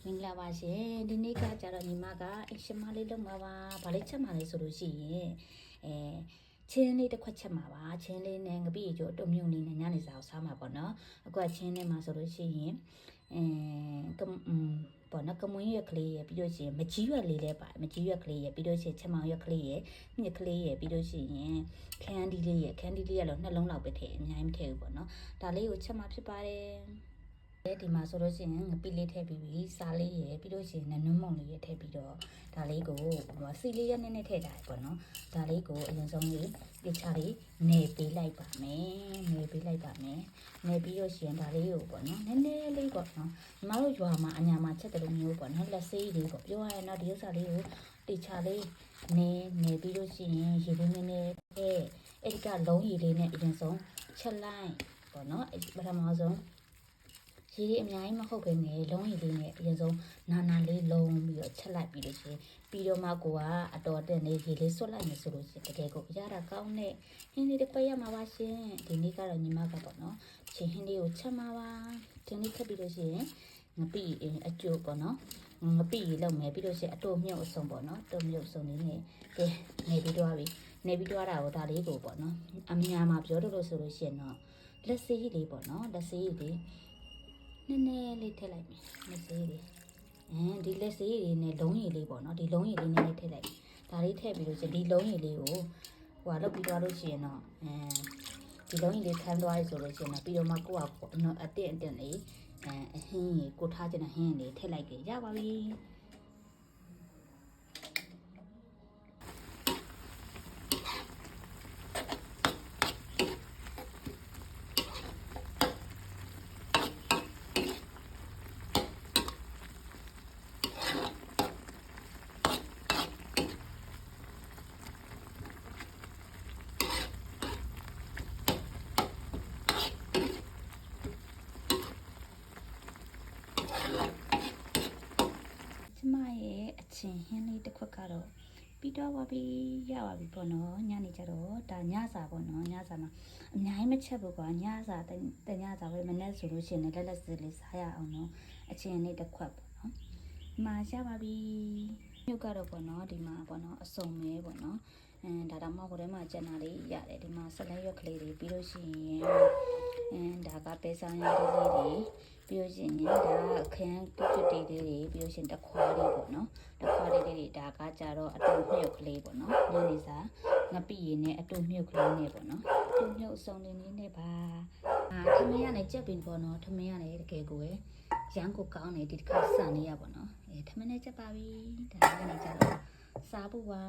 မင်္ဂလာပါရှင်ဒီနေ့ကကြတော့ညီမကရှမလေးလုံးမှာပါဗာလေးချက်မှာလေးဆိုလို့ရှိရင်ချင်းလေးတစ်ခွက်ချက်မှာပါချင်းလေးနဲ့ငပိကျိုးတုံမြုံလေးနဲ့ညနေစာကိုစားမှာပေါ့နော်အခုကချင်းနဲ့မှာဆိုလို့ရှိရင်ပေါ့နော်ကမွန်းရွက်ကလေးရပြီးလို့ရှိရင်မကြီးရွက်လေးလည်းပါမကြီးရွက်ကလေးရပြီးလို့ရှိရင်ချက်မောင်ရွက်ကလေးရမြစ်ကလေးရပြီးလို့ရှိရင်ခန်းဒီလေးရခန်းဒီလေးကတော့နှလုံးလောက်ပဲထည့်အများကြီးမထည့်ဘူးပေါ့နော်ဒါလေးကိုချက်မှာဖြစ်ပါတယ်ဒီမှာဆိုလို့ရှိရင်ငပိလေးထည့်ပြီးပြီစားလေးရယ်ပြီးလို့ရှိရင်နွမ်းမုံလေးရထည့်ပြီးတော့ဒါလေးကိုစီလေးရနည်းနည်းထည့်ထားတယ်ပေါ့နော်ဒါလေးကိုအရင်ဆုံးလေးပြချလေးနေပေးလိုက်ပါမယ်နေပေးလိုက်ပါမယ်နေပြီးလို့ရှိရင်ဒါလေးကိုပေါ့နော်နည်းနည်းလေးပေါ့နော်ညီမတို့ရွာမှာအညာမှာချက်တယ်လို့မျိုးပေါ့နော်လက်ဆေးလေးပေါ့ပြောရရင်တော့ဒီဥစ္စာလေးကိုတိချလေးနေပြီးလို့ရှိရင်ရေလေးနည်းနည်းအဲ့ဒီကလုံးရေလေးနဲ့အရင်ဆုံးချက်လိုက်ပေါ့နော်ပထမဆုံးရေလေးအများကြီးမဟုတ်ဘဲနဲ့လုံးရည်လေးနဲ့အရင်ဆုံးနာလေးလုံးပြီးတော့ချက်လိုက်ပြီးလို့ရှိရင်ပြီးတော့မှကိုကအတော်တက်နေရေလေးဆွတ်လိုက်မယ်ဆိုလို့ရှိရင်တကယ်ကိုရတာကောင်းတဲ့ဟင်းလေးတစ်ခွက်ရမှာပါရှင်ဒီနေ့ကတော့ညီမကပေါ့နော်ချင်းဟင်းလေးကိုချက်မှာပါဒီနေ့ခက်ပြီးလို့ရှိရင်ငပိအကျိုးပေါ့နော်ငပိရေလောက်မယ်ပြီးလို့ရှိရင်အတိုမြုပ်အစုံပေါ့နော်တိုမြုပ်အစုံလေးနဲ့ကဲနေပြီးတော့ပြီနေပြီးတော့တာကိုဒါလေးကိုပေါ့နော်အများမှာပြောလို့ဆိုလို့ရှိရင်တော့လက်စေးလေးပေါ့နော်လက်စေးလေးနည်းနည်းလေးထည့်လိုက်မယ်လက်စေးလေးဒီလက်စေးလေးနဲ့လုံးရည်လေးပေါ့နော်ဒီလုံးရည်လေးနဲ့ထည့်လိုက်ဒါလေးထည့်ပြီးလို့ရှိရင်ဒီလုံးရည်လေးကိုဟိုလောက်ပြီးသွားလို့ရှိရင်တော့ဒီလုံးရည်လေးခန်းသွားရဆိုလို့ရှိရင်တော့ပြီးတော့မှကိုကအတင်းလေးအဟင်းကြီးကိုထားချင်တဲ့ဟင်းလေးထည့်လိုက်ကြရပါပြီကျမရဲ့အချင်းဟင်းလေးတစ်ခွက်ကတော့ပြီးတော့ပါပြီရပါပြီပေါ့နော်ညနေကျတော့ဒါညစာပေါ့နော်ညစာမှာအများကြီးမချက်ဘူးကွာညစာတညစာပဲမနေ့ဆိုလို့ရှိရင်လည်းလက်စစ်လေးစားရအောင်နော်အချင်းလေးတစ်ခွက်ပေါ့နော်ဒီမှာရပါပြီမြုပ်ကတော့ပေါ့နော်ဒီမှာပေါ့နော်အစုံမဲပေါ့နော်ဒါတော့မှဟိုထဲမှာကျန်တာလေးရတယ်ဒီမှာဆက်လက်ရွက်ကလေးတွေပြီးလို့ရှိရင်ဒါကပဲဆောင်ရည်လေးတွေပြီးလို့ရှိရင်ဒါအခန်းကျွတ်လေးတွေပြီးလို့ရှိရင်တခွားလေးပေါ့နော်တခွားလေးတွေဒါကကြတော့အတူမြုပ်ကလေးပေါ့နော်ညနေစာငပိရည်နဲ့အတူမြုပ်ကလေးနဲ့ပေါ့နော်အတူမြုပ်အစုံလေးနဲ့ပါထမင်းရနဲ့ကြက်ပင်ပေါ့နော်ထမင်းရနဲ့တကယ်ကိုရမ်းကိုကောင်းနေဒီတစ်ခါစံလေးရပေါ့နော်ထမင်းနဲ့ကြက်ပါပြီဒါညနေကြတော့စားဖို့ပါ